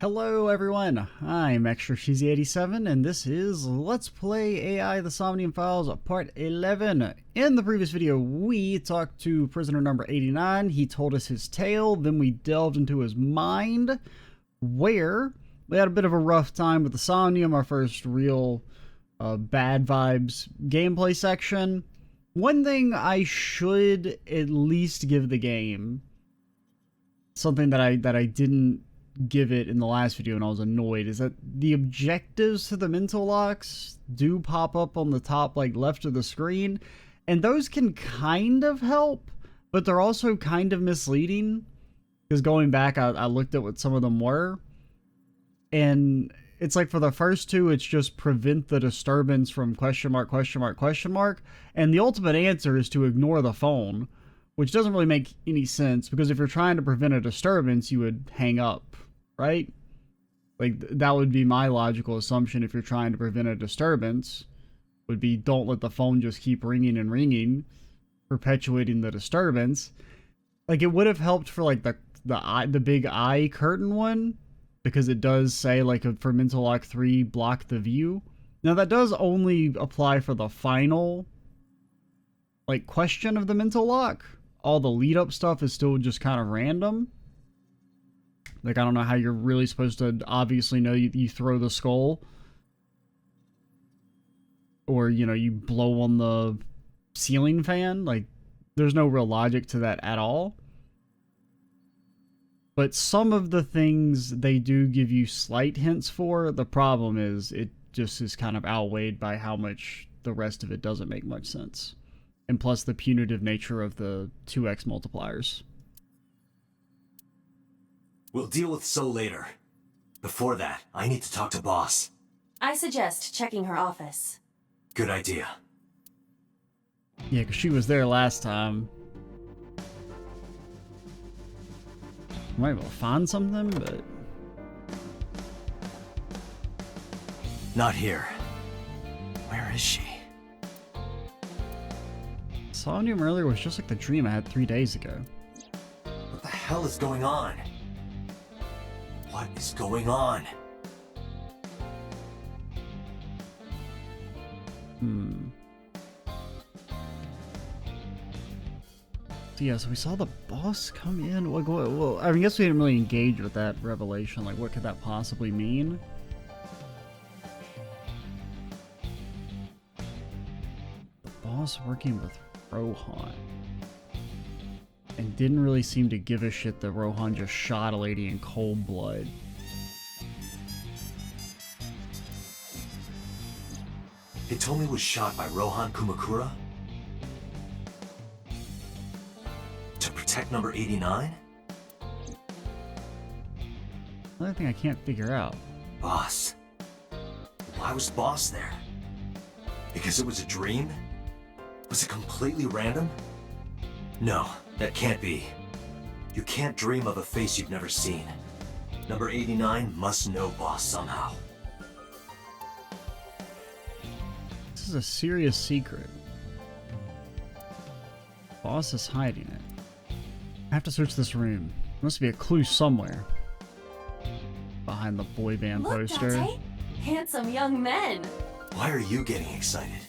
Hello everyone, I'm Extra Cheesy 87 and this is Let's Play AI the Somnium Files Part 11. In the previous video we talked to prisoner number 89, he told us his tale, then we delved into his mind, where we had a bit of a rough time with the Somnium, our first real bad vibes gameplay section. One thing I should at least give the game, something that I didn't give it in the last video and I was annoyed, is that the objectives to the mental locks do pop up on the top like left of the screen, and those can kind of help, but they're also kind of misleading, because going back I looked at what some of them were, and it's like for the first two it's just prevent the disturbance from question mark, and the ultimate answer is to ignore the phone, which doesn't really make any sense, because if you're trying to prevent a disturbance you would hang up, right? Like that would be my logical assumption. If you're trying to prevent a disturbance, would be don't let the phone just keep ringing and ringing, perpetuating the disturbance. Like it would have helped for like the big eye curtain one, because it does say like for mental lock 3 block the view. Now that does only apply for the final like question of the mental lock. All the lead up stuff is still just kind of random. Like, I don't know how you're really supposed to obviously know you throw the skull. Or, you know, you blow on the ceiling fan. Like, there's no real logic to that at all. But some of the things they do give you slight hints for. The problem is it just is kind of outweighed by how much the rest of it doesn't make much sense. And plus the punitive nature of the 2x multipliers. We'll deal with So later. Before that, I need to talk to Boss. I suggest checking her office. Good idea. Yeah, because she was there last time. Might be able to find something, but... Not here. Where is she? Somnium earlier was just like the dream I had 3 days ago. What the hell is going on? What is going on? So yeah, so we saw the boss come in. Well, I mean, I guess we didn't really engage with that revelation. Like, what could that possibly mean? The boss working with Rohan. And didn't really seem to give a shit that Rohan just shot a lady in cold blood. Hitomi was shot by Rohan Kumakura? To protect number 89? Another thing I can't figure out. Boss. Why was Boss there? Because it was a dream? Was it completely random? No, that can't be. You can't dream of a face you've never seen. Number 89 must know Boss somehow. This is a serious secret. Boss is hiding it. I have to search this room. There must be a clue somewhere. Behind the boy band poster. Dante? Handsome young men. Why are you getting excited?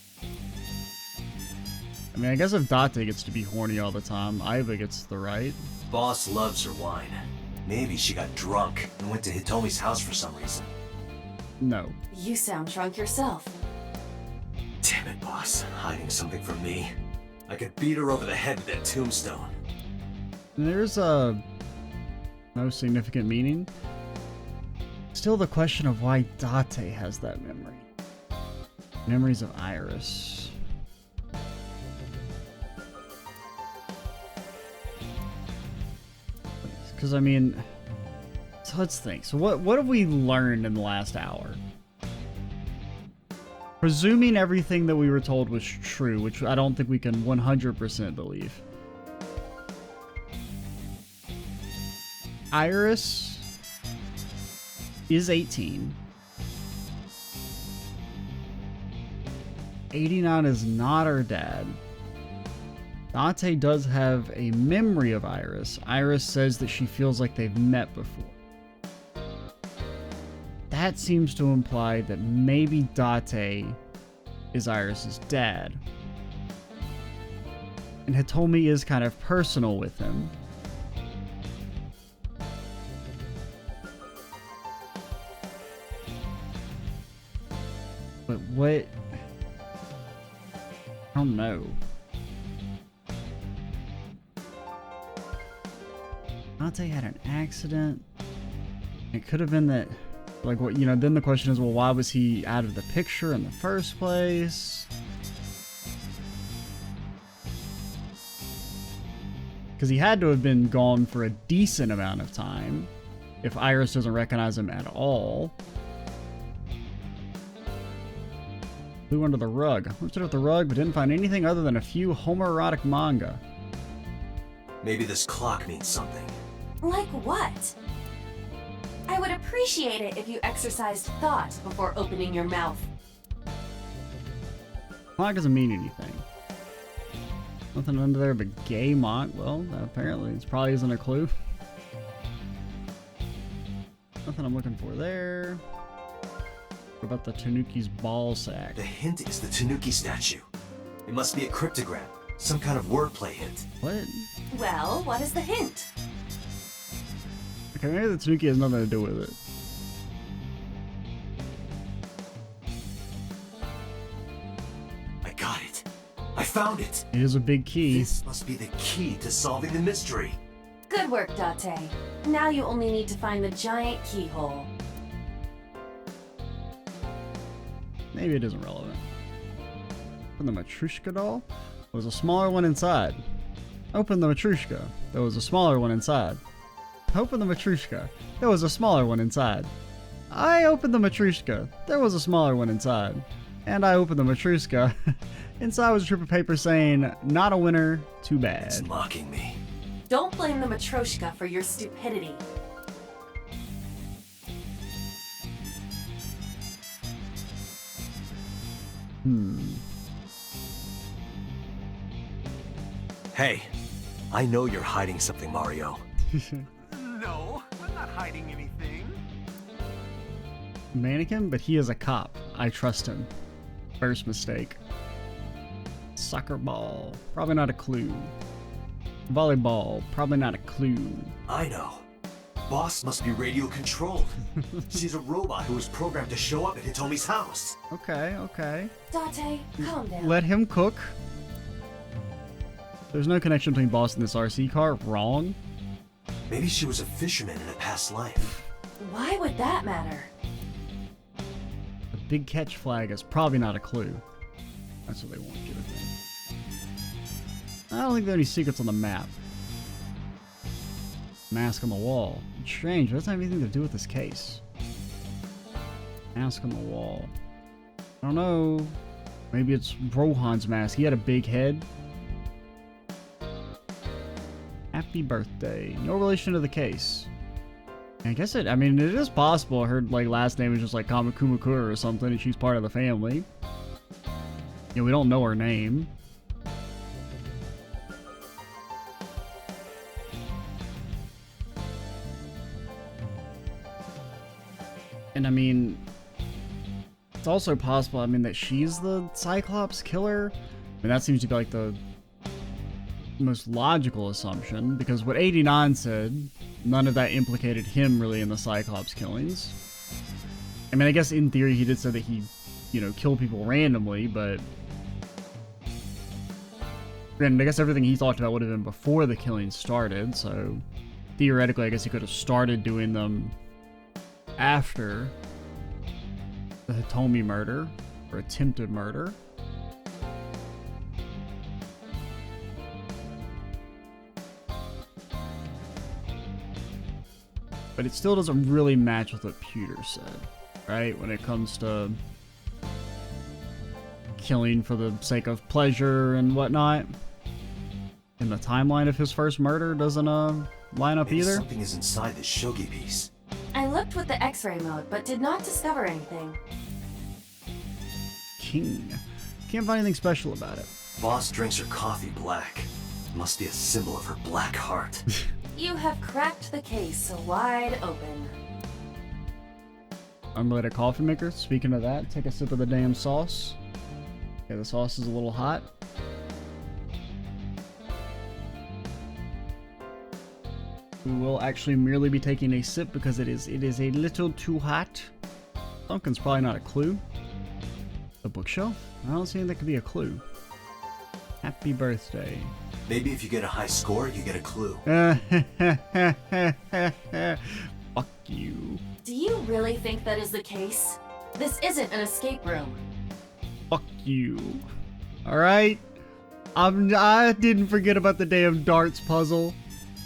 I mean, I guess if Date gets to be horny all the time, Aiba gets the right. Boss loves her wine. Maybe she got drunk and went to Hitomi's house for some reason. No. You sound drunk yourself. Damn it, Boss. Hiding something from me. I could beat her over the head with that tombstone. There's no significant meaning. Still the question of why Date has that memory. Memories of Iris. Because, I mean, so let's think. So what have we learned in the last hour? Presuming everything that we were told was true, which I don't think we can 100% believe. Iris is 18. 89 is not her dad. Date does have a memory of Iris. Iris says that she feels like they've met before. that seems to imply that maybe Date is Iris's dad. And Hitomi is kind of personal with him. But what? I don't know. Date had an accident. It could have been that, like, what, you know, then the question is, well, why was he out of the picture in the first place? Because he had to have been gone for a decent amount of time if Iris doesn't recognize him at all. Flew under the rug. Looked at the rug, but didn't find anything other than a few homoerotic manga. Maybe this clock means something. Like what? I would appreciate it if you exercised thought before opening your mouth. Clock doesn't mean anything. Nothing under there but gay mock. Well, apparently it probably isn't a clue. Nothing I'm looking for there. What about the Tanuki's ball sack? The hint is the Tanuki statue. It must be a cryptogram. Some kind of wordplay hint. What? Well, what is the hint? Okay, maybe the Tanuki has nothing to do with it. I got it. I found it. It is a big key. This must be the key to solving the mystery. Good work, Date. Now you only need to find the giant keyhole. Maybe it isn't relevant. Open the Matryoshka doll. There was a smaller one inside. Open the Matryoshka. There was a smaller one inside. Open the Matryoshka. There was a smaller one inside. I opened the Matryoshka. There was a smaller one inside. And I opened the Matryoshka. Inside was a strip of paper saying, "Not a winner, too bad." It's mocking me. Don't blame the Matryoshka for your stupidity. Hey, I know you're hiding something, Mario. No, I'm not hiding anything. Mannequin, but he is a cop. I trust him. First mistake. Soccer ball. Probably not a clue. Volleyball. Probably not a clue. I know. Boss must be radio controlled. She's a robot who was programmed to show up at Hitomi's house. Okay, okay. Date, calm down. Let him cook. There's no connection between Boss and this RC car. Wrong. Maybe she was a fisherman in a past life. Why would that matter? The big catch flag is probably not a clue. That's what they want you to think. I don't think there are any secrets on the map. Mask on the wall. It's strange. It doesn't have anything to do with this case. Mask on the wall. I don't know. Maybe it's Rohan's mask. He had a big head. Happy birthday. No relation to the case. I guess it is possible her last name is just like Kamakumakura or something and she's part of the family. Yeah, we don't know her name. And I mean, it's also possible, that she's the Cyclops killer. That seems to be like the most logical assumption, because what 89 said, none of that implicated him really in the Cyclops killings. I guess in theory he did say that he, killed people randomly, but and I guess everything he talked about would have been before the killing started, so theoretically I guess he could have started doing them after the Hitomi murder, or attempted murder. But it still doesn't really match with what Pewter said, right? When it comes to killing for the sake of pleasure and whatnot. And the timeline of his first murder doesn't line up Maybe either. something is inside this shogi piece. I looked with the X-ray mode, but did not discover anything. King. Can't find anything special about it. Boss drinks her coffee black. Must be a symbol of her black heart. You have cracked the case wide open. unleaded coffee maker. Speaking of that, take a sip of the damn sauce. Okay, the sauce is a little hot. We will actually merely be taking a sip because it is a little too hot. Pumpkin's probably not a clue. The bookshelf? I don't see anything that could be a clue. Happy birthday. Maybe if you get a high score, you get a clue. Fuck you. Do you really think that is the case? This isn't an escape room. Fuck you. Alright? I didn't forget about the damn darts puzzle.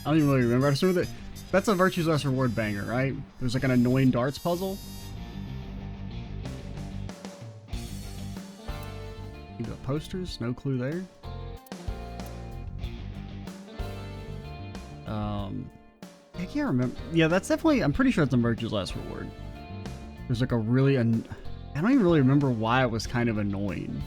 I don't even really remember. I just remember that that's a Virtue's Last Reward banger, right? There's like an annoying darts puzzle. You got posters, no clue there. I can't remember. Yeah, that's definitely, I'm pretty sure it's a Virtue's Last Reward. There's like a really, I don't even really remember why it was kind of annoying.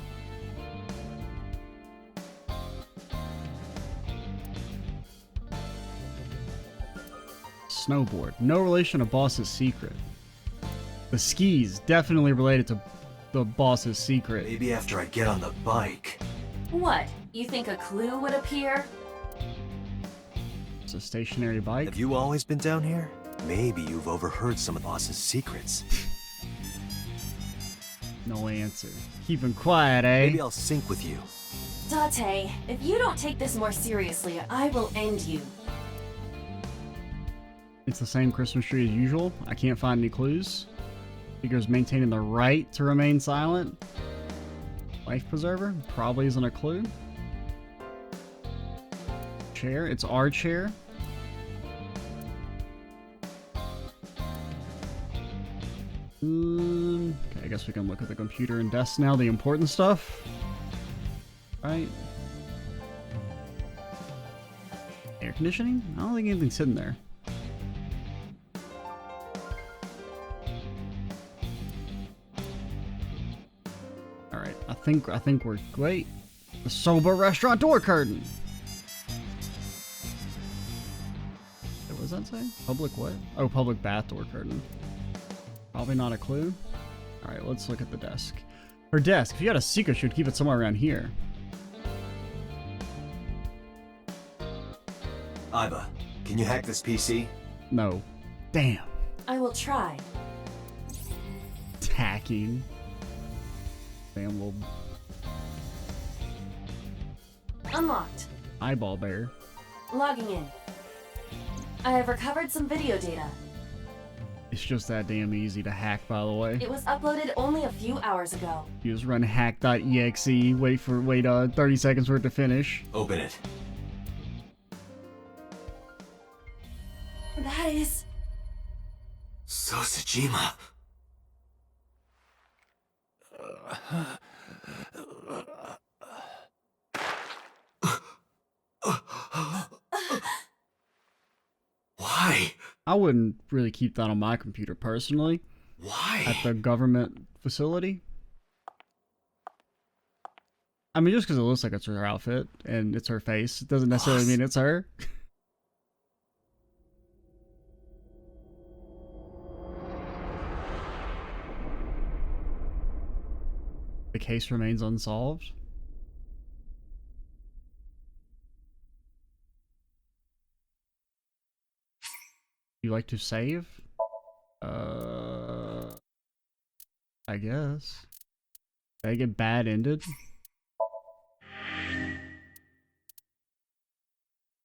Snowboard. No relation to Boss's secret. The skis, definitely related to the Boss's secret. Maybe after I get on the bike. What? You think a clue would appear? It's a stationary bike. Have you always been down here? Maybe you've overheard some of the boss's secrets. No answer. Keeping quiet, eh? Maybe I'll sync with you. Date, if you don't take this more seriously, I will end you. It's the same Christmas tree as usual. I can't find any clues. Figures maintaining the right to remain silent. Life preserver probably isn't a clue. Chair, it's our chair. Okay, I guess we can look at the computer and desk now, the important stuff. Right. Air conditioning? I don't think anything's hidden there. Alright, I think we're great. The sober restaurant door curtain. What does that say? Public what? Oh, public bath door curtain. Probably not a clue. Alright, let's look at the desk. Her desk, if you had a secret, she would keep it somewhere around here. Iba, can you hack this PC? No. Damn. I will try. Hacking. Damn little Unlocked. eyeball bear. Logging in. I have recovered some video data. It's just that damn easy to hack, by the way. It was uploaded only a few hours ago. You just run hack.exe, wait 30 seconds for it to finish. Open it. That is... Sosajima. Why? I wouldn't really keep that on my computer personally. Why? At the government facility. I mean, just because it looks like it's her outfit and it's her face, it doesn't necessarily mean it's her. The case remains unsolved. You like to save? I guess. Did I get bad ended?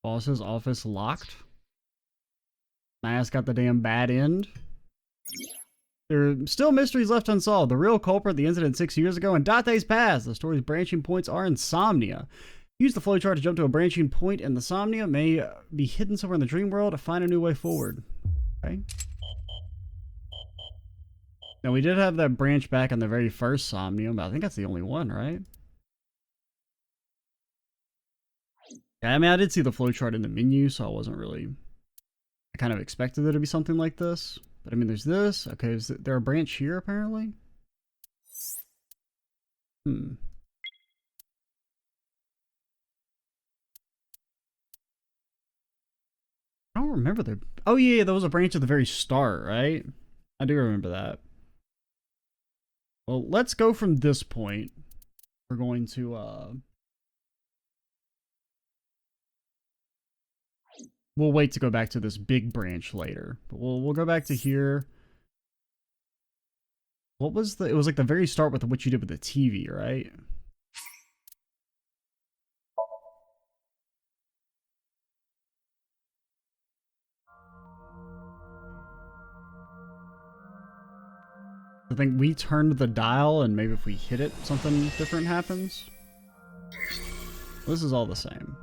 Boss's office locked? Mask got the damn bad end? There are still mysteries left unsolved. The real culprit, the incident 6 years ago, and Date's past. The story's branching points are insomnia. Use the flowchart to jump to a branching point, and the Somnia may be hidden somewhere in the dream world to find a new way forward. Okay. Now, we did have that branch back in the very first Somnium, but I think that's the only one, right? Yeah, I mean, I did see the flowchart in the menu, so I wasn't really... I kind of expected there to be something like this. But I mean, there's this. Okay, is there a branch here, apparently? I don't remember there. Oh yeah, there was a branch at the very start, right? I do remember that. Well, let's go from this point. We're going to, we'll wait to go back to this big branch later. But we'll go back to here. What was the, it was like the very start with what you did with the TV, right? I think we turned the dial, and maybe if we hit it, something different happens. This is all the same.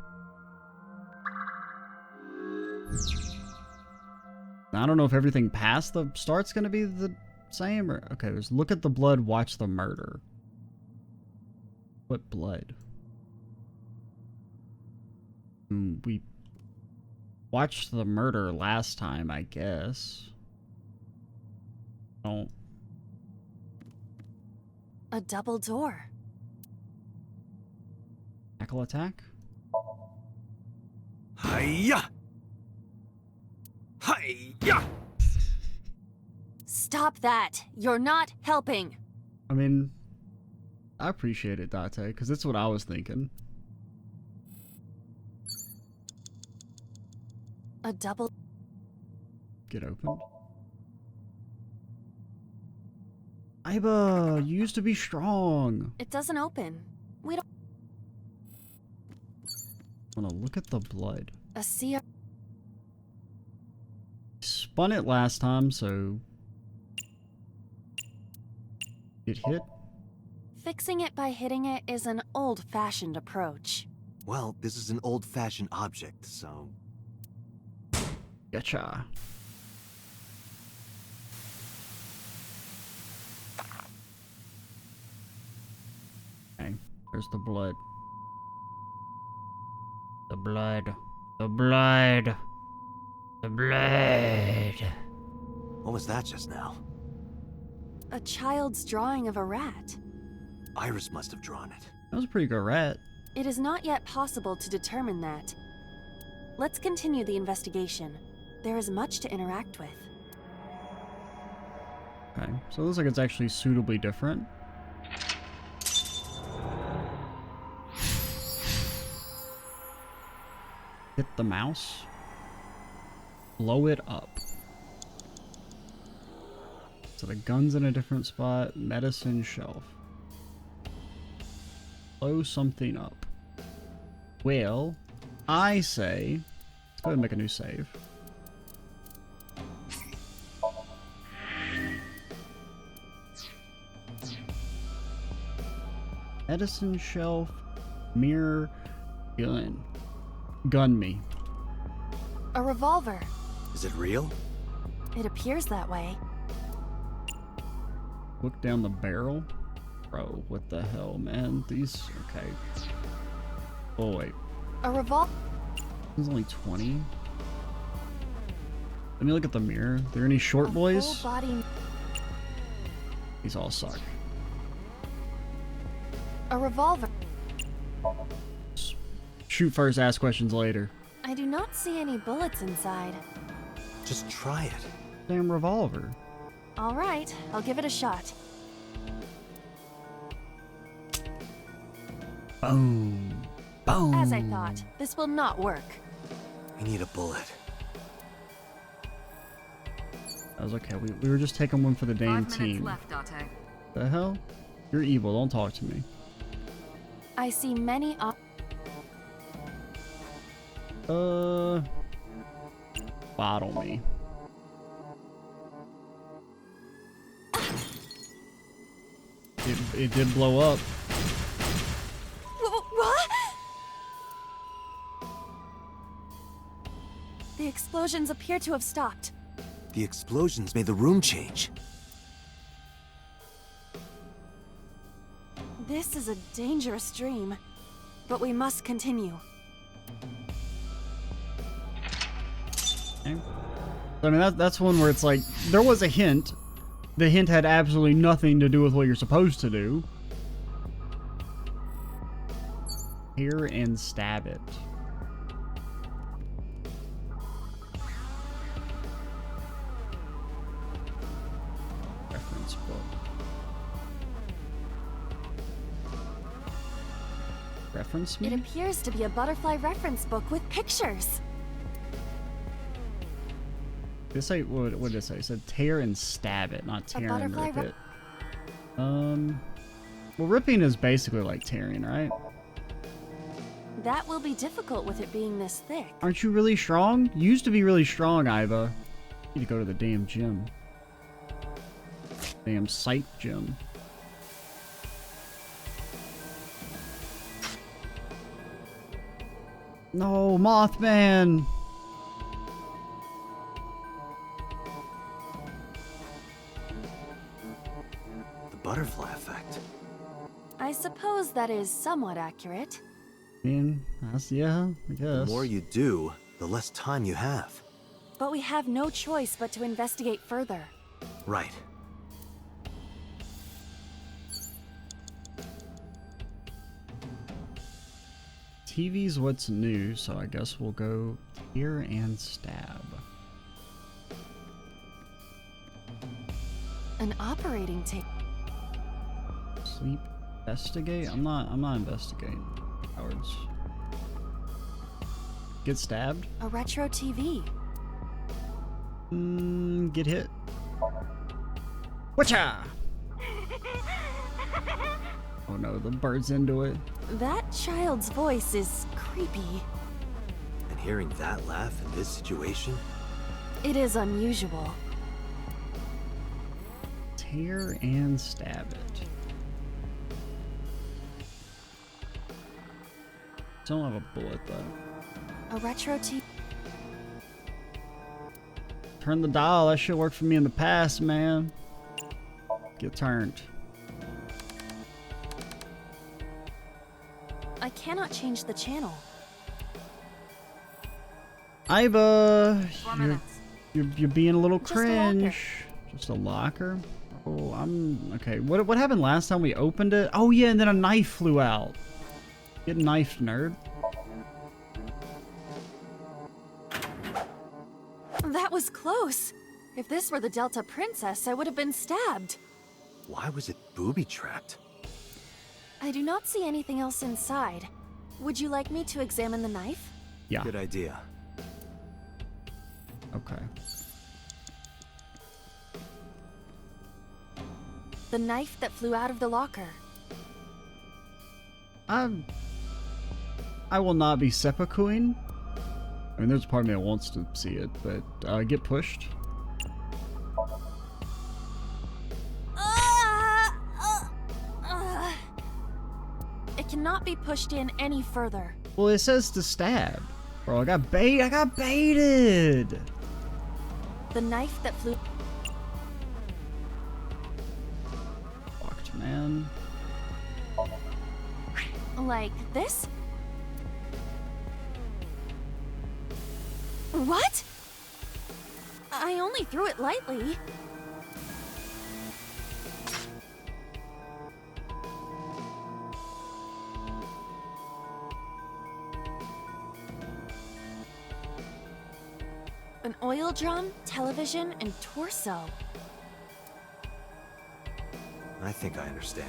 I don't know if everything past the start's gonna be the same, or... Okay, there's look at the blood, watch the murder. What blood? We watched the murder last time, I guess. Don't... A double door. Tackle attack? Hiya! Hiya! Stop that! You're not helping! I mean, I appreciate it, Date, because that's what I was thinking. A double... Get opened. Iba, you used to be strong. It doesn't open. We don't... I want to look at the blood. A sea... Spun it last time, so... It hit? Fixing it by hitting it is an old-fashioned approach. Well, this is an old-fashioned object, so... Gotcha. Okay, there's the blood. The blood. The blood. The blood. What was that just now? A child's drawing of a rat. Iris must have drawn it. That was a pretty good rat. It is not yet possible to determine that. Let's continue the investigation. There is much to interact with. Okay, so it looks like it's actually suitably different. Hit the mouse. Blow it up. So the gun's in a different spot. Medicine shelf. Blow something up. Well, I say... Let's go ahead and make a new save. Medicine shelf. Mirror. Gun. Gun me. A revolver. Is it real? It appears that way. Look down the barrel. Bro, what the hell, man? These... Okay. Oh, wait. A revolver. This is only 20. Let me look at the mirror. Are there any short boys? Full body. These all suck. A revolver. Shoot first, ask questions later. I do not see any bullets inside. Just try it. Damn revolver. All right, I'll give it a shot. Boom. Boom. As I thought, this will not work. We need a bullet. That was okay. We were just taking one for the damn 5 minutes team. left, Date. The hell? You're evil. Don't talk to me. I see many Bottle me. It did blow up. What? The explosions appear to have stopped. The explosions made the room change. This is a dangerous dream, but we must continue. Okay. I mean, that's one where it's like, there was a hint. The hint had absolutely nothing to do with what you're supposed to do. Here and stab it. Reference book. Reference It me? appears to be a butterfly reference book with pictures. This say what did it say? It said tear and stab it, not tear and butterfly rip it. Well, ripping is basically like tearing, right? That will be difficult with it being this thick. Aren't you really strong? You used to be really strong, Iva. You need to go to the damn gym. Damn psych gym. No, Mothman! The butterfly effect. I suppose that is somewhat accurate. I mean, that's, yeah, I guess. The more you do, the less time you have. But we have no choice but to investigate further. Right. TV's what's new, so I guess we'll go tear and stab. An operating tape. Sleep, investigate? I'm not investigating. Cowards. Get stabbed? A retro TV. Get hit. Whatcha? Oh no, the bird's into it. That child's voice is creepy. And hearing that laugh in this situation? It is unusual. Tear and stab it. Don't have a bullet though. A retro TV. Turn the dial. That shit worked for me in the past, man. Get turned. I cannot change the channel. Iva, 4 minutes. you're being a little Just a locker. cringe. Just a locker. Oh, I'm okay. What happened last time we opened it? Oh yeah, and then a knife flew out. Get knifed, nerd. That was close. If this were the Delta Princess, I would have been stabbed. Why was it booby-trapped? I do not see anything else inside. Would you like me to examine the knife? Yeah. Good idea. Okay. The knife that flew out of the locker. I will not be seppukuing. I mean, there's a part of me that wants to see it, but get pushed. It cannot be pushed in any further. Well, it says to stab. Bro, I got baited. The knife that flew... Fucked, man. Like this? What? I only threw it lightly. An oil drum, television, and torso. I think I understand.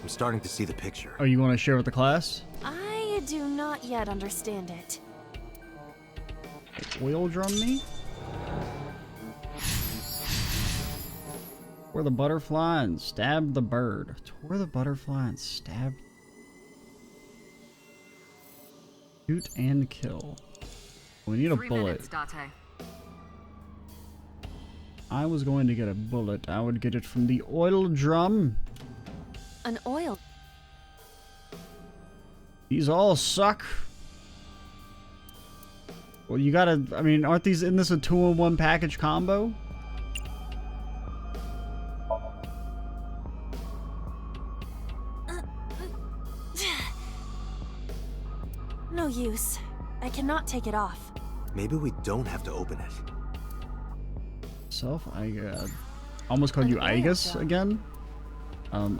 I'm starting to see the picture. Oh, you want to share with the class? I do not yet understand it. Oil drum me? Tore the butterfly and stabbed the bird. Tore the butterfly and stabbed. Shoot and kill. We need a 3 bullet. minutes, Date. I was going to get a bullet. I would get it from the oil drum. An oil. These all suck. Well, you gotta, I mean, aren't these, isn't this a 2-in-1 package combo? No use. I cannot take it off. Maybe we don't have to open it. Self, I almost called you An oil Igus drum. again.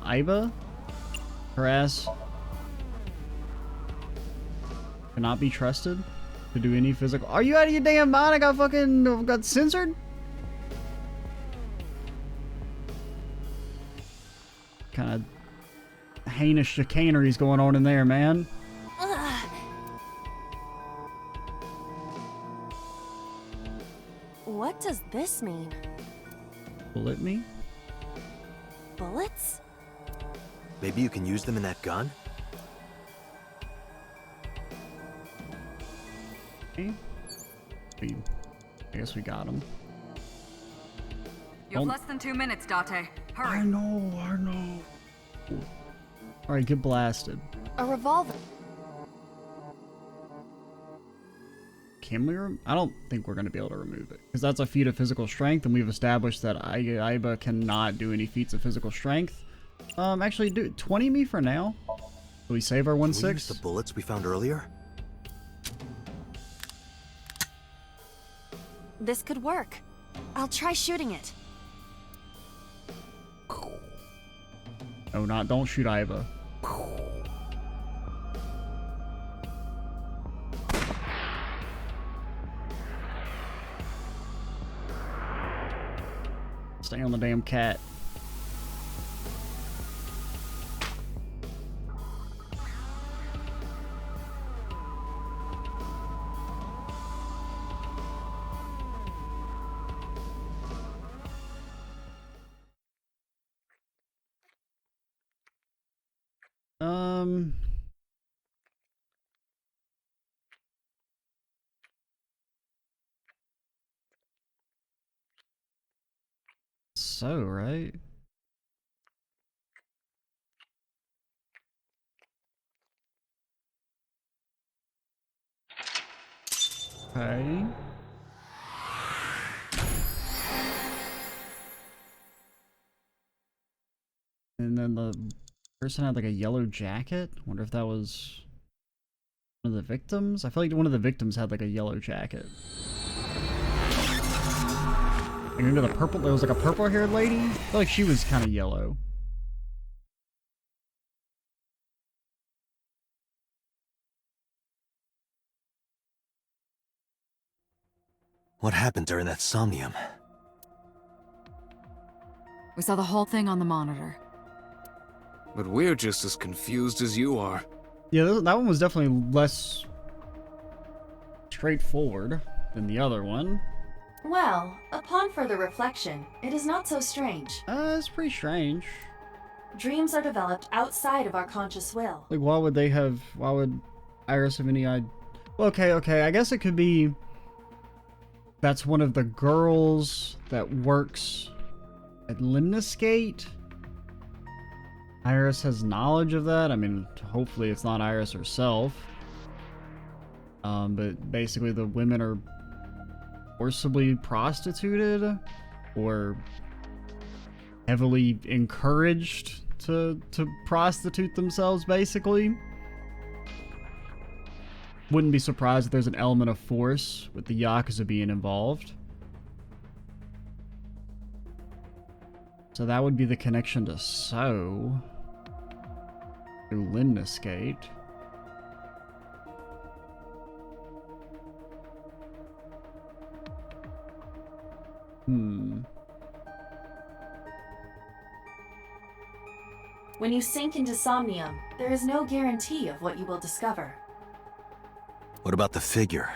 Iva, harass, cannot be trusted to do any physical. Are you out of your damn mind? I got fucking got censored. Kind of heinous chicaneries going on in there, man. Ugh. What does this mean? Bullet me? Bullets? Maybe you can use them in that gun? Okay. I guess we got him. You have less than 2 minutes, Date. I Hurry. know. Alright, get blasted. A revolver. Can we I don't think we're going to be able to remove it. Because that's a feat of physical strength, and we've established that Aiba cannot do any feats of physical strength. Actually, do 20 me for now. Do we save our 1/6? Can we use the bullets we found earlier? This could work. I'll try shooting it. Oh, don't shoot Aiba. Stay on the damn cat. So, right? Okay. And then the person had like a yellow jacket. Wonder if that was one of the victims? I feel like one of the victims had like a yellow jacket. And maybe the purple, there was like a purple haired lady? I feel like she was kind of yellow. What happened during that somnium? We saw the whole thing on the monitor. But we're just as confused as you are. Yeah, that one was definitely less straightforward than the other one. Well, upon further reflection, it is not so strange. It's pretty strange. Dreams are developed outside of our conscious will. Like, why would Iris have any idea? Well, okay, I guess it could be that's one of the girls that works at Limnisgate. Iris has knowledge of that. I mean, hopefully it's not Iris herself. But basically the women are forcibly prostituted or heavily encouraged to prostitute themselves, basically. Wouldn't be surprised if there's an element of force with the Yakuza being involved. So that would be the connection to So through Limnisgate. When you sink into Somnium, there is no guarantee of what you will discover. What about the figure?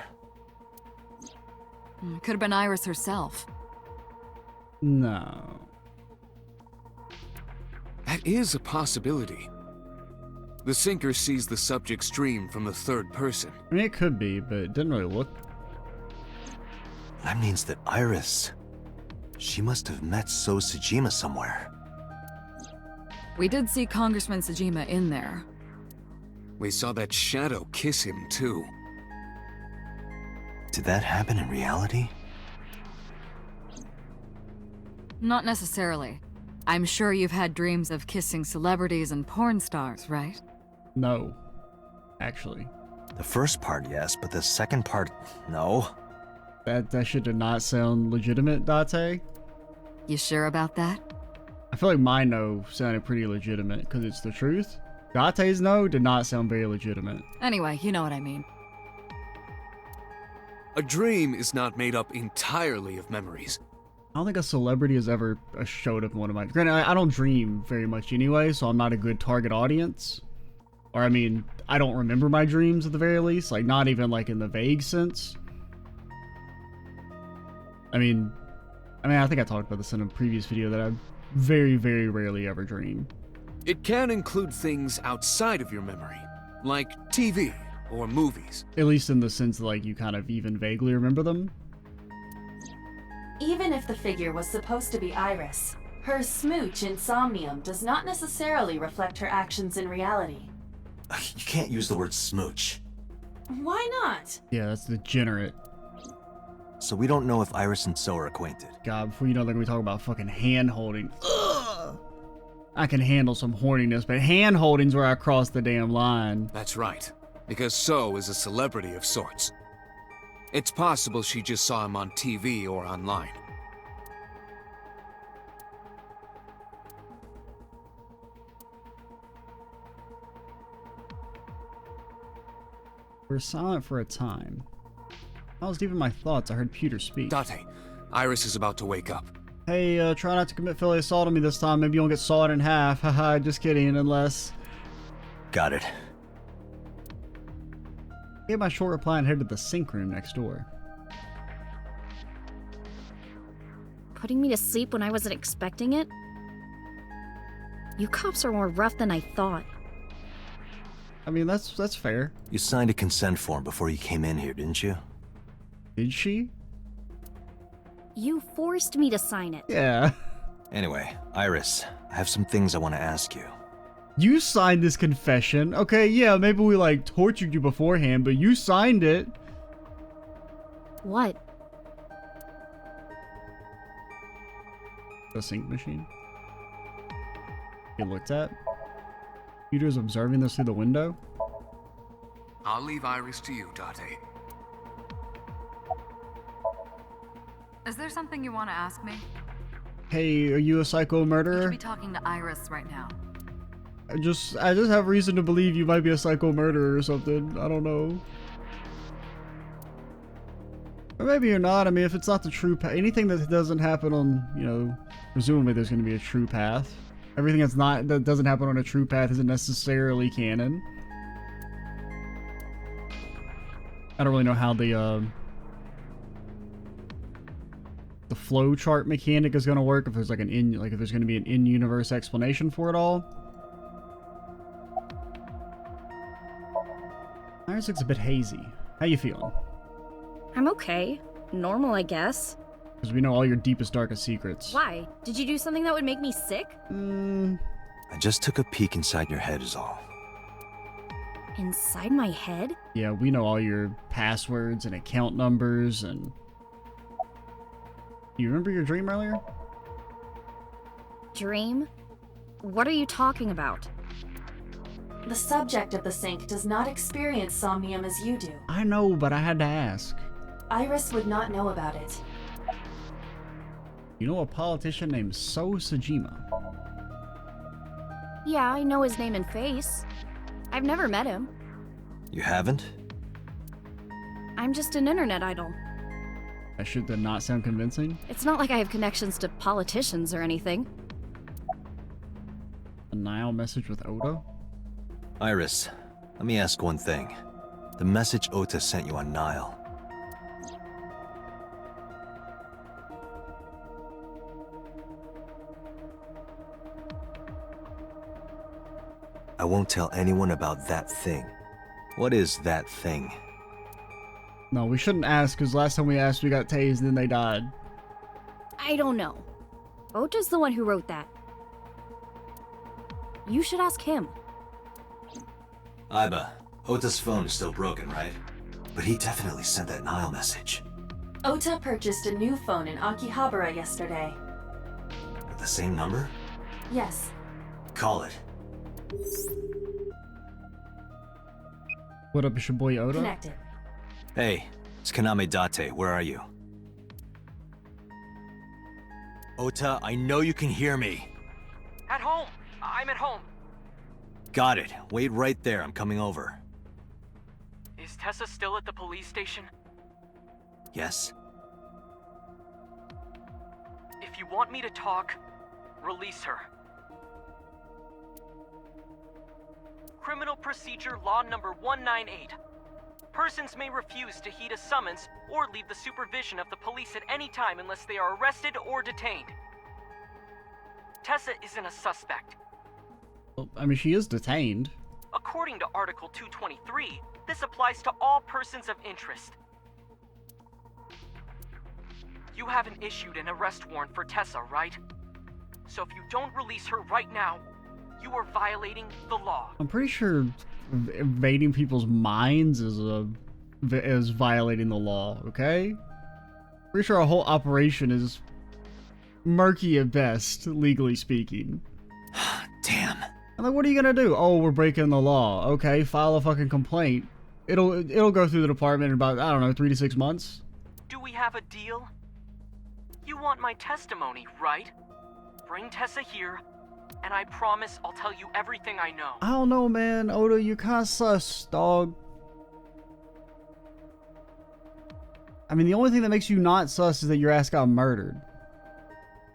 Could have been Iris herself. No. That is a possibility. The sinker sees the subject's dream from the third person. I mean, it could be, but it didn't really look. That means that Iris... She must have met So Sejima somewhere. We did see Congressman Sejima in there. We saw that shadow kiss him, too. Did that happen in reality? Not necessarily. I'm sure you've had dreams of kissing celebrities and porn stars, right? No. Actually. The first part, yes, but the second part, no. That shit did not sound legitimate, Date. You sure about that? I feel like my no sounded pretty legitimate because it's the truth. Date's no did not sound very legitimate. Anyway, you know what I mean. A dream is not made up entirely of memories. I don't think a celebrity has ever showed up in one of my... Granted, I don't dream very much anyway, so I'm not a good target audience. Or, I mean, I don't remember my dreams at the very least. Like, not even, like, in the vague sense. I mean, I think I talked about this in a previous video that I very, very rarely ever dream. It can include things outside of your memory, like TV or movies. At least in the sense that, like, you kind of even vaguely remember them. Even if the figure was supposed to be Iris, her smooch in Somnium does not necessarily reflect her actions in reality. You can't use the word smooch. Why not? Yeah, that's degenerate. So we don't know if Iris and So are acquainted. God, before you know, they're gonna be talking about fucking hand-holding. Ugh! I can handle some horniness, but hand-holding's where I cross the damn line. That's right, because So is a celebrity of sorts. It's possible she just saw him on TV or online. We're silent for a time. I was deep in my thoughts. I heard Peter speak. Date, Iris is about to wake up. Hey, try not to commit felony assault on me this time. Maybe you won't get sawed in half. Haha, just kidding, unless... Got it. I gave my short reply and headed to the sink room next door. Putting me to sleep when I wasn't expecting it? You cops are more rough than I thought. I mean, that's fair. You signed a consent form before you came in here, didn't you? Did she? You forced me to sign it. Yeah. Anyway, Iris, I have some things I want to ask you. You signed this confession. Okay, yeah, maybe we, like, tortured you beforehand, but you signed it. What? The sink machine. You looked at? Peter's observing this through the window. I'll leave Iris to you, Date. Is there something you want to ask me? Hey, are you a psycho You murderer? should be talking to Iris right now. I just have reason to believe you might be a psycho murderer or something. I don't know. Or maybe you're not. I mean, if it's not the true path, anything that doesn't happen on, you know, presumably there's going to be a true path. Everything that doesn't happen on a true path isn't necessarily canon. I don't really know how the flow chart mechanic is going to work. If there's like if there's going to be an in-universe explanation for it all. Iris looks a bit hazy. How you feeling? I'm okay. Normal, I guess. Because we know all your deepest, darkest secrets. Why? Did you do something that would make me sick? I just took a peek inside your head is all. Inside my head? Yeah, we know all your passwords and account numbers and... You remember your dream earlier? Dream? What are you talking about? The subject of the sink does not experience somnium as you do. I know, but I had to ask. Iris would not know about it. You know a politician named So Sajima? Yeah, I know his name and face. I've never met him. You haven't? I'm just an internet idol. That shit did not sound convincing. It's not like I have connections to politicians or anything. A Nile message with Oda? Iris, let me ask one thing. The message Ota sent you on Nile. I won't tell anyone about that thing. What is that thing? No, we shouldn't ask, because last time we asked, we got tased and then they died. I don't know. Ota's the one who wrote that. You should ask him. Iba, Ota's phone is still broken, right? But he definitely sent that Nile message. Ota purchased a new phone in Akihabara yesterday. With the same number? Yes. Call it. What up, it's your boy Oda? Connected. Hey, it's Kaname Date. Where are you? Ota, I know you can hear me. At home. I'm at home. Got it. Wait right there. I'm coming over. Is Tessa still at the police station? Yes? If you want me to talk, release her. Criminal Procedure Law number 198. Persons may refuse to heed a summons or leave the supervision of the police at any time unless they are arrested or detained. Tessa isn't a suspect. Well, I mean, she is detained. According to Article 223, this applies to all persons of interest. You haven't issued an arrest warrant for Tessa, right? So if you don't release her right now, you are violating the law. I'm pretty sure invading people's minds is violating the law, okay? Pretty sure our whole operation is murky at best, legally speaking. Damn. I'm like, what are you gonna do? Oh, we're breaking the law. Okay, file a fucking complaint. It'll go through the department in about, I don't know, 3 to 6 months. Do we have a deal? You want my testimony, right? Bring Tessa here, and I promise I'll tell you everything I know. I don't know, man. Oda, you kinda sus, dog. I mean, the only thing that makes you not sus is that your ass got murdered.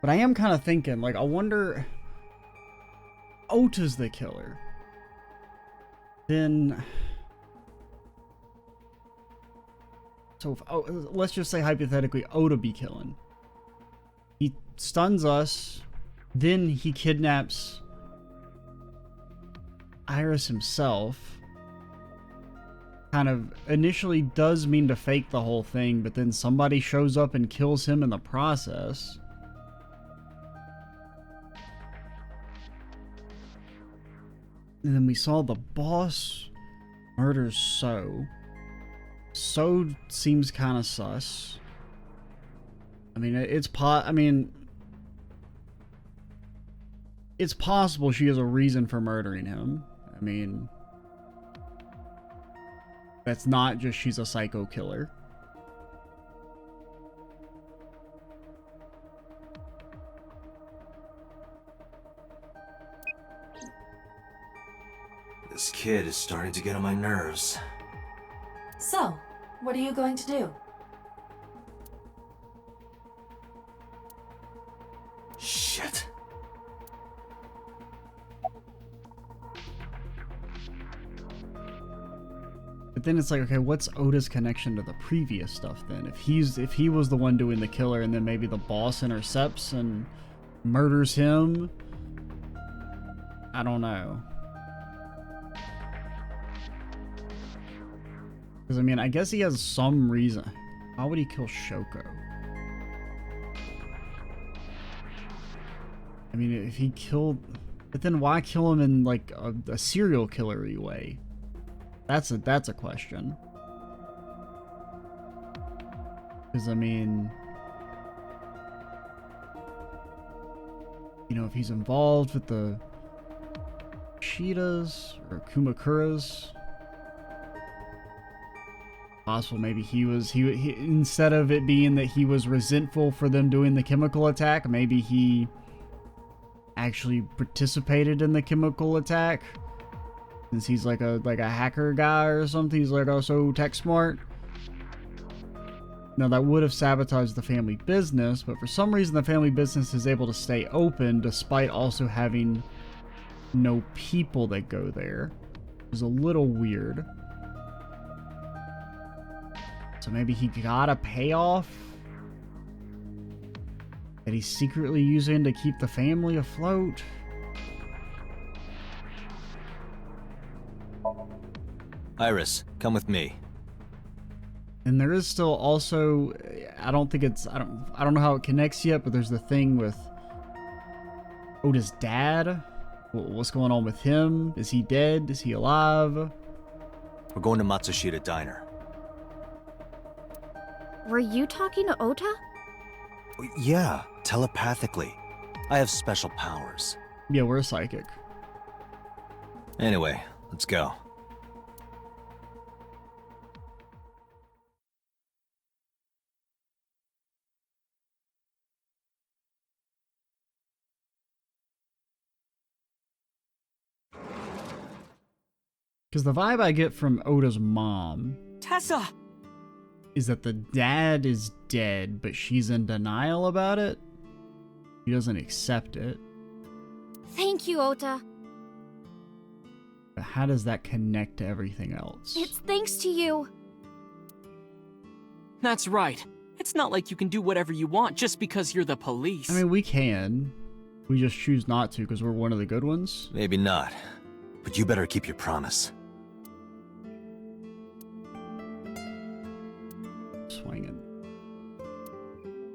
But I am kind of thinking, like, I wonder... Ota's the killer. Then... So, if, let's just say hypothetically, Oda be killing. He stuns us, then he kidnaps Iris himself. Kind of initially does mean to fake the whole thing, but then somebody shows up and kills him in the process. And then we saw the boss murders So. So seems kind of sus. I mean, it's possible she has a reason for murdering him. I mean, that's not just she's a psycho killer. This kid is starting to get on my nerves. So, what are you going to do? Shit. But then it's like, okay, what's Oda's connection to the previous stuff then? If he was the one doing the killer and then maybe the boss intercepts and murders him? I don't know. Because, I mean, I guess he has some reason. Why would he kill Shoko? I mean, if he killed... But then why kill him in, like, a serial killer-y way? That's a question. Because, I mean... You know, if he's involved with the... Cheetahs or Kumakuras... Possible maybe he instead of it being that he was resentful for them doing the chemical attack, maybe he actually participated in the chemical attack since he's like a hacker guy or something. He's like also tech smart. Now that would have sabotaged the family business, but for some reason the family business is able to stay open despite also having no people that go there. It's a little weird. So maybe he got a payoff that he's secretly using to keep the family afloat. Iris, come with me. And there is still also, I don't know how it connects yet, but there's the thing with Oda's dad. What's going on with him? Is he dead? Is he alive? We're going to Matsushita Diner. Were you talking to Ota? Yeah, telepathically. I have special powers. Yeah, we're a psychic. Anyway, let's go. Because the vibe I get from Oda's mom... Tessa! is that the dad is dead, but she's in denial about it. He doesn't accept it. Thank you, Ota. But how does that connect to everything else? It's thanks to you. That's right. It's not like you can do whatever you want just because you're the police. I mean, we can. We just choose not to because we're one of the good ones. Maybe not. But you better keep your promise. Swinging.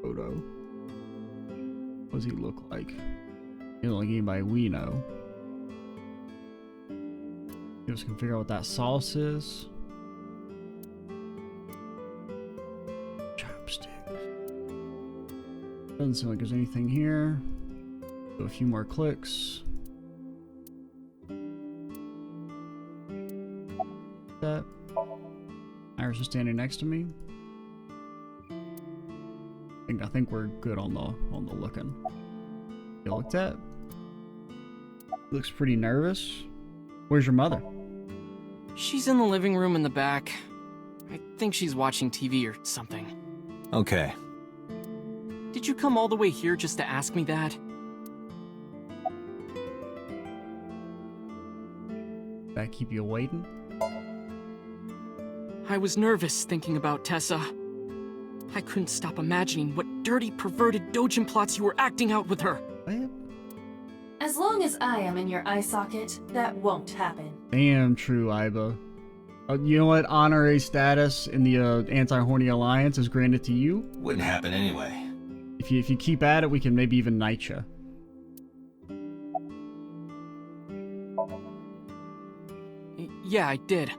Photo. What does he look like? He doesn't look like anybody we know. You just can figure out what that sauce is. Chopsticks. Doesn't seem like there's anything here. Do a few more clicks. That. Iris is standing next to me. I think we're good on the looking. You looked at? Looks pretty nervous. Where's your mother? She's in the living room in the back. I think she's watching TV or something. Okay. Did you come all the way here just to ask me that? Did that keep you waiting? I was nervous thinking about Tessa. I couldn't stop imagining what dirty, perverted dojin plots you were acting out with her. What? As long as I am in your eye socket, that won't happen. Damn true, Iba. You know what? Honorary status in the Anti-Horny Alliance is granted to you. Wouldn't happen anyway. If you keep at it, we can maybe even knight you. Yeah, I did.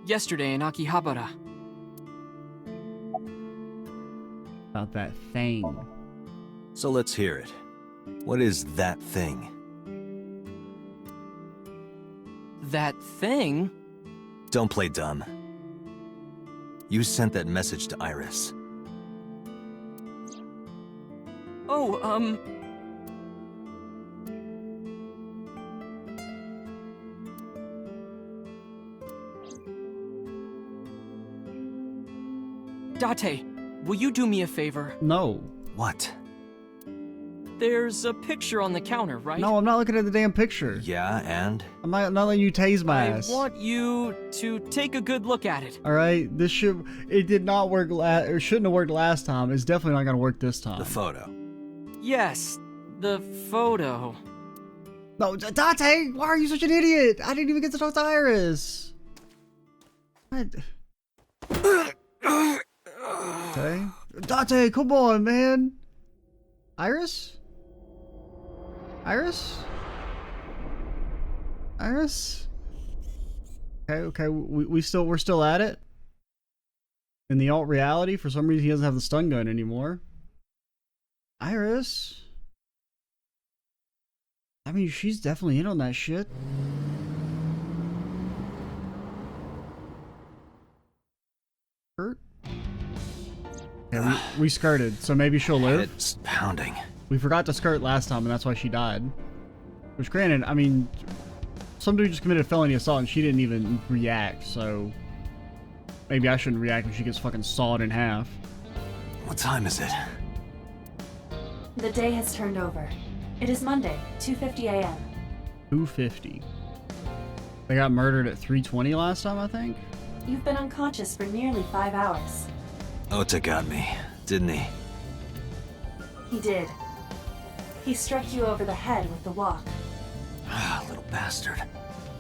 Yesterday in Akihabara. About that thing. So let's hear it. What is that thing? That thing? Don't play dumb. You sent that message to Iris. Oh, Date, will you do me a favor? No. What? There's a picture on the counter, right? No, I'm not looking at the damn picture. Yeah, and? I'm not letting you tase my ass. I want you to take a good look at it. Alright, it did not work or shouldn't have worked last time. It's definitely not gonna work this time. The photo. Yes, the photo. No, Date, why are you such an idiot? I didn't even get to talk to Iris. What? Okay. Date, come on, man. Iris? Iris? Iris? Okay, we're still at it. In the alt reality, for some reason he doesn't have the stun gun anymore. Iris? I mean, she's definitely in on that shit. Hurt? Yeah, we skirted, so maybe she'll live. Head's pounding. We forgot to skirt last time, and that's why she died. Which, granted, I mean, some dude just committed a felony assault and she didn't even react, so maybe I shouldn't react when she gets fucking sawed in half. What time is it? The day has turned over. It is Monday, 2:50 a.m. 2:50. They got murdered at 3:20 last time, I think? You've been unconscious for nearly 5 hours. Ota got me, didn't he? He did. He struck you over the head with the walk. Ah, little bastard.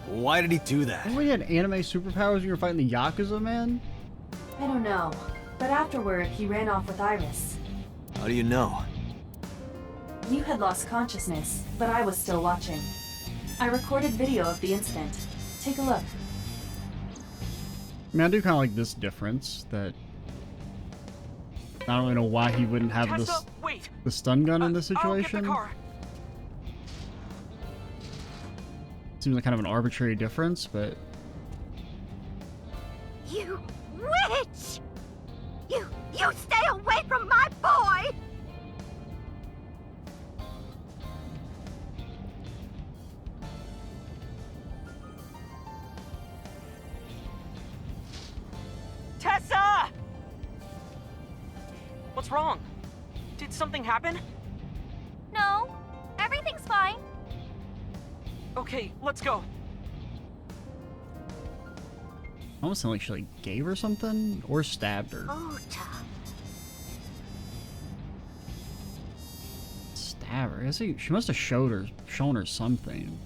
Why did he do that? Remember he had anime superpowers when you were fighting the Yakuza, man? I don't know, but afterward he ran off with Iris. How do you know? You had lost consciousness, but I was still watching. I recorded video of the incident. Take a look. I mean, I do kind of like this difference, that I don't really know why he wouldn't have Tessa, wait. the stun gun in this I'll get situation. the car. Seems like kind of an arbitrary difference, but You witch! You stay away from my boy! Tessa! What's wrong? Did something happen? Okay, let's go. Almost sounded like she like gave her something or stabbed her. Ota. Stab her. I guess she must have shown her something.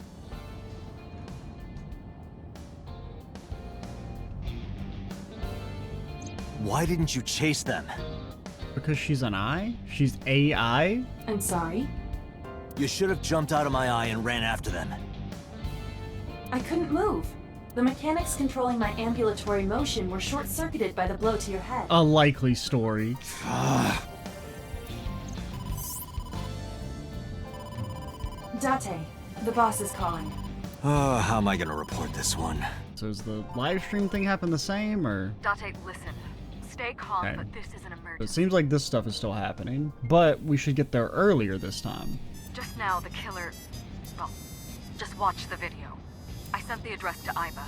Why didn't you chase them? Because she's an eye? She's AI? I'm sorry? You should have jumped out of my eye and ran after them. I couldn't move. The mechanics controlling my ambulatory motion were short-circuited by the blow to your head. A likely story. Date, the boss is calling. Oh, how am I gonna report this one? So is the live stream thing happen the same, or? Date, listen. Stay calm, Okay. but this is an It emergency. seems like this stuff is still happening, but we should get there earlier this time. Just now, the killer... Well, just watch the video. I sent the address to Iva.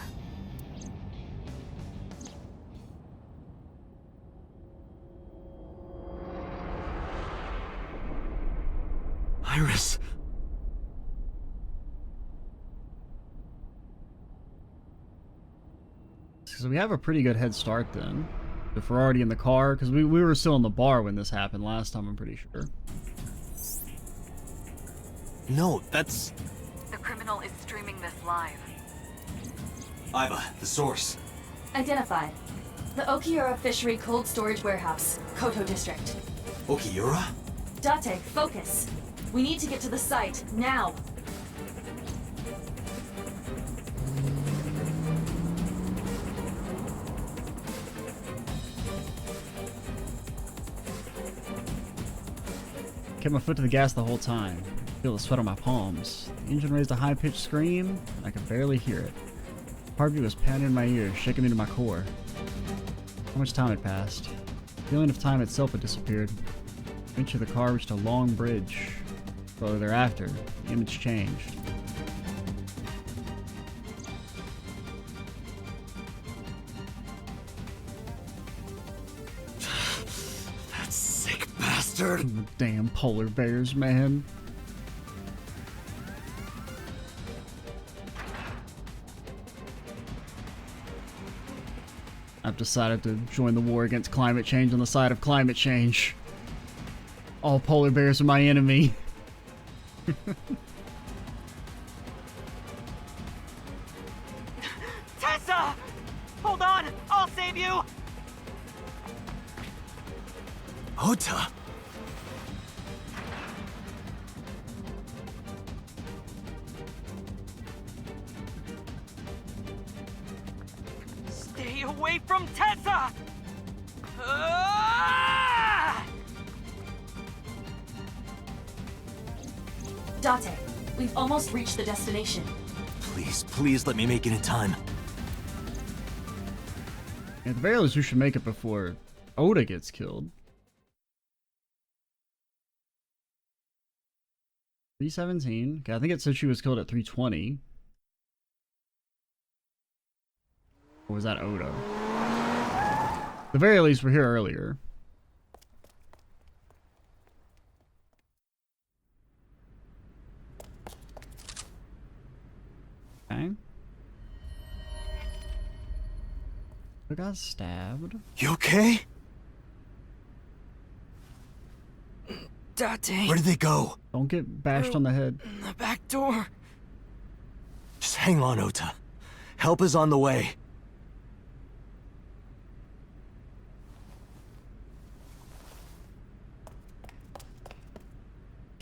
Iris! So we have a pretty good head start then. If we're already in the car, because we were still in the bar when this happened last time, I'm pretty sure. No, that's... The criminal is streaming this live. Iva, the source. Identified. The Okiura Fishery Cold Storage Warehouse, Koto District. Okiura? Date, focus. We need to get to the site, now. Kept my foot to the gas the whole time. Feel the sweat on my palms. The engine raised a high-pitched scream, and I could barely hear it. Heartbeat was pounding in my ears, shaking me to my core. How much time had passed? The feeling of time itself had disappeared. Eventually the car reached a long bridge. Shortly thereafter, the image changed. That sick bastard! The damn polar bears, man. I've decided to join the war against climate change on the side of climate change. All polar bears are my enemy. Tessa! Hold on! I'll save you! Ota! Stay away from Tessa! Ah! Date, we've almost reached the destination. Please, please let me make it in time. At the very least, we should make it before Oda gets killed. 317. Okay, I think it said she was killed at 320. Or was that Oda? At the very least, we're here earlier. Okay. I got stabbed. You okay? Date. Where did they go? Don't get bashed on the head. The back door. Just hang on, Ota. Help is on the way.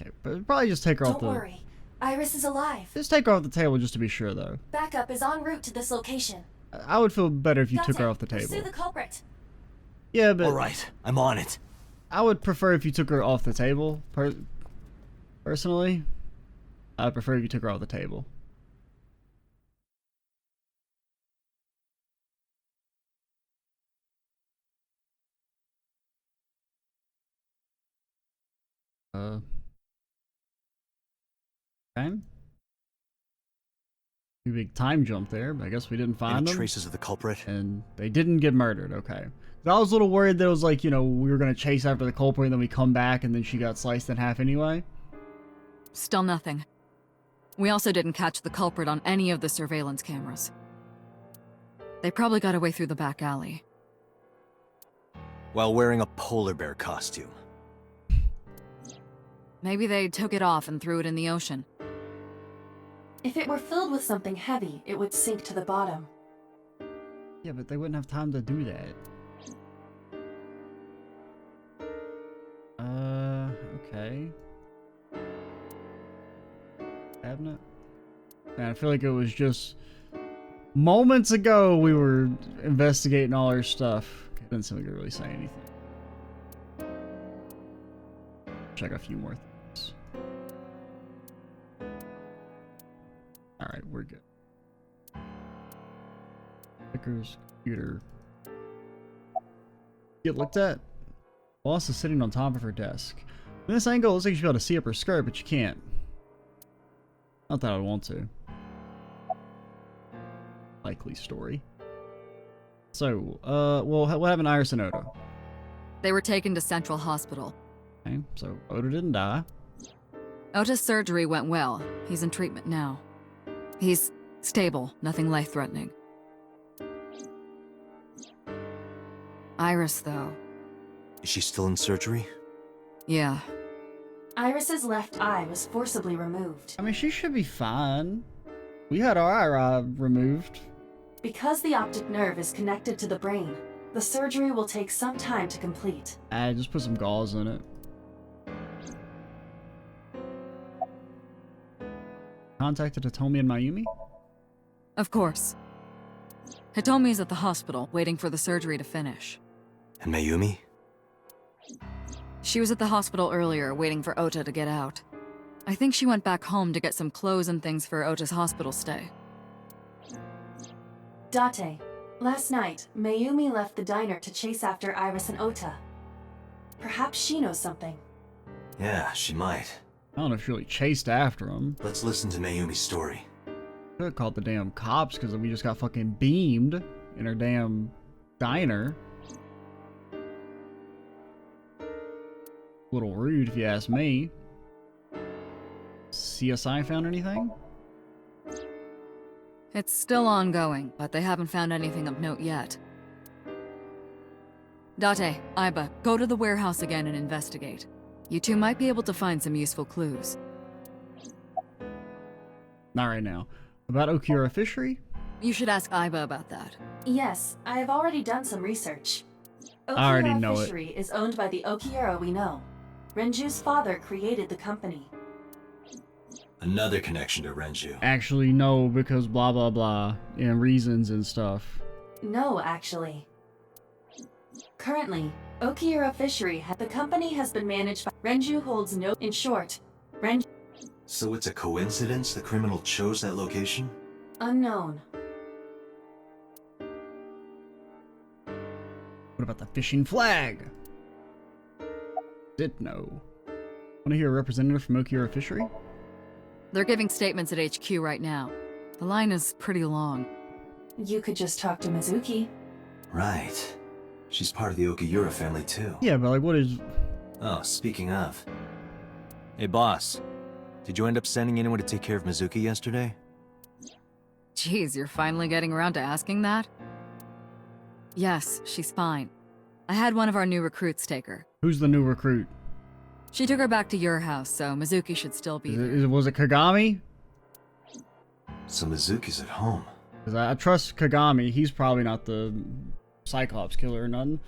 Okay, but probably just take her off Don't the... worry. Iris is alive. Just take her off the table just to be sure, though. Backup is en route to this location. I would feel better if you took Date, her off the pursue table. the culprit. Yeah, but Alright, I'm on it. I would prefer if you took her off the table. Personally, I'd prefer if you took her off the table. Okay. Pretty big time jump there, but I guess we didn't find Any them. traces of the culprit? And they didn't get murdered, okay. I was a little worried that it was like, you know, we were going to chase after the culprit and then we come back and then she got sliced in half anyway. Still nothing. We also didn't catch the culprit on any of the surveillance cameras. They probably got away through the back alley. While wearing a polar bear costume. Maybe they took it off and threw it in the ocean. If it were filled with something heavy, it would sink to the bottom. Yeah, but they wouldn't have time to do that. Okay. Cabinet? Man, I feel like it was just moments ago we were investigating all our stuff. Didn't seem like it really say anything. Check a few more things. Alright, we're good. Stickers, computer. Get looked at. Boss is sitting on top of her desk. From this angle, it looks like you should be able to see up her skirt, but you can't. Not that I would want to. Likely story. So, well, what happened to Iris and Oda? They were taken to Central Hospital. Okay, so Oda didn't die. Ota's surgery went well. He's in treatment now. He's stable, nothing life-threatening. Iris, though. Is she still in surgery? Yeah. Iris's left eye was forcibly removed. I mean, she should be fine. We had our eye removed. Because the optic nerve is connected to the brain, the surgery will take some time to complete. Just put some gauze in it. Contacted Hitomi and Mayumi? Of course. Hitomi's at the hospital, waiting for the surgery to finish. And Mayumi? She was at the hospital earlier, waiting for Ota to get out. I think she went back home to get some clothes and things for Ota's hospital stay. Date, last night, Mayumi left the diner to chase after Iris and Ota. Perhaps she knows something. Yeah, she might. I don't know if she really chased after him. Let's listen to Mayumi's story. Could have called the damn cops because we just got fucking beamed in her damn diner. A little rude if you ask me. CSI found anything? It's still ongoing, but they haven't found anything of note yet. Date, Aiba, go to the warehouse again and investigate. You two might be able to find some useful clues. Not right now. About Okura Fishery? You should ask Aiba about that. Yes, I have already done some research. I already Okura know it. Fishery is owned by the Okiura we know. Renju's father created the company. Another connection to Renju. Actually, no, because blah blah blah, and reasons and stuff. No, actually. Currently, Okiura Fishery, the company has been managed by Renju holds no. In short, Renju. So it's a coincidence the criminal chose that location? Unknown. What about the fishing flag? Did know. Want to hear a representative from Okura Fishery? They're giving statements at HQ right now. The line is pretty long. You could just talk to Mizuki. Right. She's part of the Okiura family too. Yeah, but like, what is... Oh, speaking of. Hey boss, did you end up sending anyone to take care of Mizuki yesterday? Jeez, you're finally getting around to asking that? Yes, she's fine. I had one of our new recruits take her. Who's the new recruit? She took her back to your house, so Mizuki should still be there. Was it Kagami? So Mizuki's at home. Because I trust Kagami. He's probably not the Cyclops killer or nothing.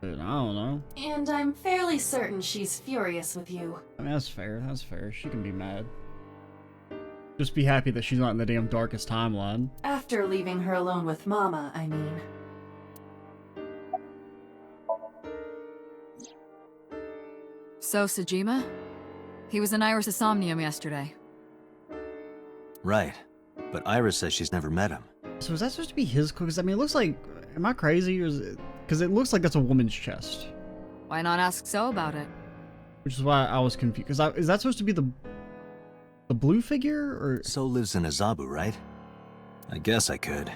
But I don't know. And I'm fairly certain she's furious with you. I mean, that's fair. That's fair. She can be mad. Just be happy that she's not in the damn darkest timeline. After leaving her alone with Mama, I mean. So, Sejima? He was in Iris' Somnium yesterday. Right. But Iris says she's never met him. So is that supposed to be his? Because I mean, it looks like... Am I crazy? Or is it... Because it looks like that's a woman's chest. Why not ask So about it? Which is why I was confused. Because is that supposed to be the blue figure? Or... So lives in Azabu, right? I guess I could.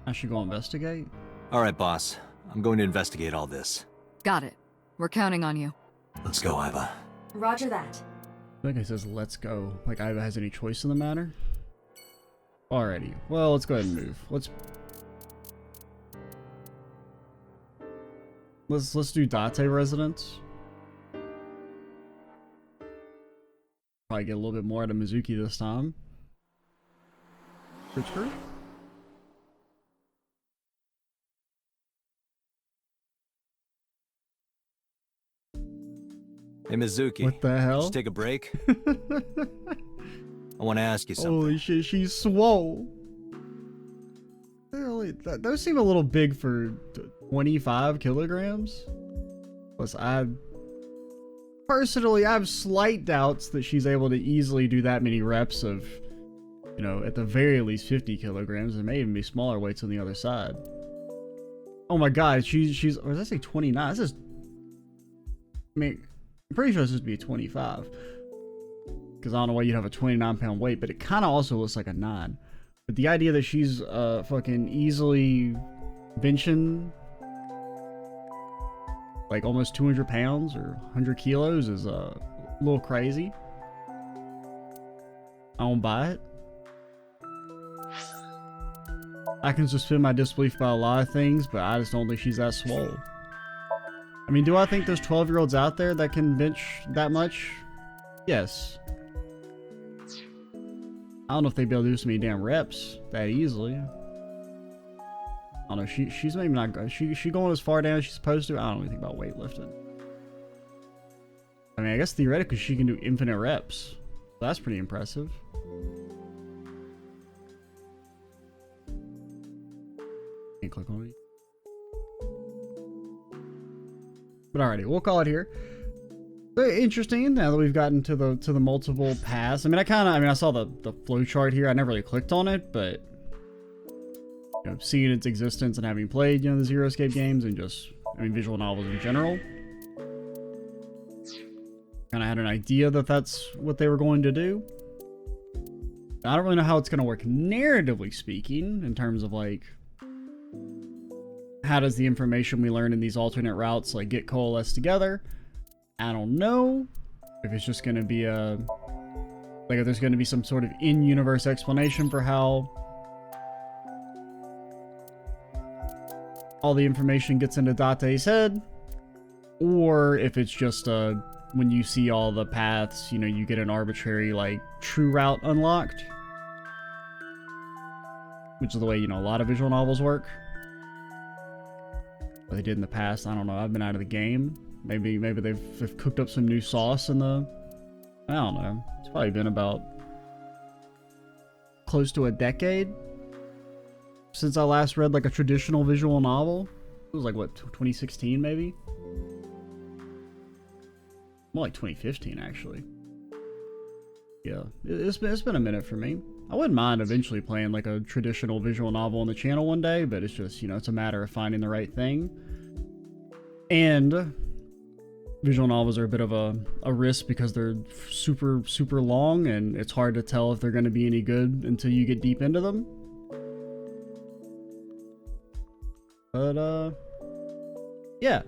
I should go investigate? Alright, boss. I'm going to investigate all this. Got it. We're counting on you. Let's go, Iva. Roger that. I think it says let's go. Like Iva has any choice in the matter? Alrighty. Well, let's go ahead and move. Let's do Date residence. Probably get a little bit more out of Mizuki this time. Richard? Hey, Mizuki. What the hell? Just take a break. I want to ask you something. Holy shit, she's swole. Really, those seem a little big for 25 kilograms. Plus, I have slight doubts that she's able to easily do that many reps of, you know, at the very least 50 kilograms. There may even be smaller weights on the other side. Oh my god, she's, or does that say 29? This is, I mean, I'm pretty sure this is supposed to be a 25. Because I don't know why you'd have a 29-pound weight, but it kind of also looks like a 9. But the idea that she's fucking easily benching like almost 200 pounds or 100 kilos is a little crazy. I don't buy it. I can suspend my disbelief by a lot of things, but I just don't think she's that swole. I mean, do I think there's 12-year-olds out there that can bench that much? Yes. I don't know if they'd be able to do so many damn reps that easily. I don't know. She's maybe not good. She going as far down as she's supposed to. I don't know anything about weightlifting. I mean, I guess theoretically she can do infinite reps. That's pretty impressive. Can't click on it. But alrighty, we'll call it here. Very interesting now that we've gotten to the multiple paths. I mean, I saw the flow chart here. I never really clicked on it, but you know, seeing its existence and having played, you know, the Zero Escape games and just, I mean, visual novels in general, kind of had an idea that that's what they were going to do. I don't really know how it's going to work narratively speaking, in terms of like, how does the information we learn in these alternate routes like get coalesced together? I don't know if it's just going to be like if there's going to be some sort of in-universe explanation for how all the information gets into Date's head, or if it's just when you see all the paths, you know, you get an arbitrary like true route unlocked, which is the way, you know, a lot of visual novels work. What they did in the past, I don't know. I've been out of the game. Maybe they've cooked up some new sauce in the... I don't know. It's probably been about close to a decade since I last read like a traditional visual novel. It was like, what, 2016 maybe? More like 2015 actually. Yeah, it's been a minute for me. I wouldn't mind eventually playing like a traditional visual novel on the channel one day, but it's just, you know, it's a matter of finding the right thing. And visual novels are a bit of a risk because they're super, super long, and it's hard to tell if they're going to be any good until you get deep into them. But, yeah.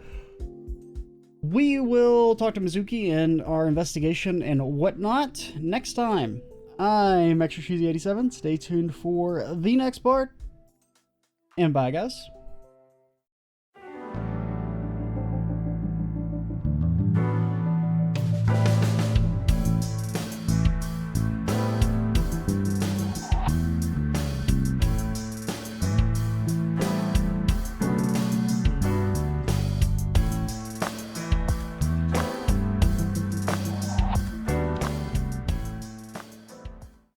We will talk to Mizuki and our investigation and whatnot next time. I'm Extra Cheesy 87. Stay tuned for the next part. And bye, guys.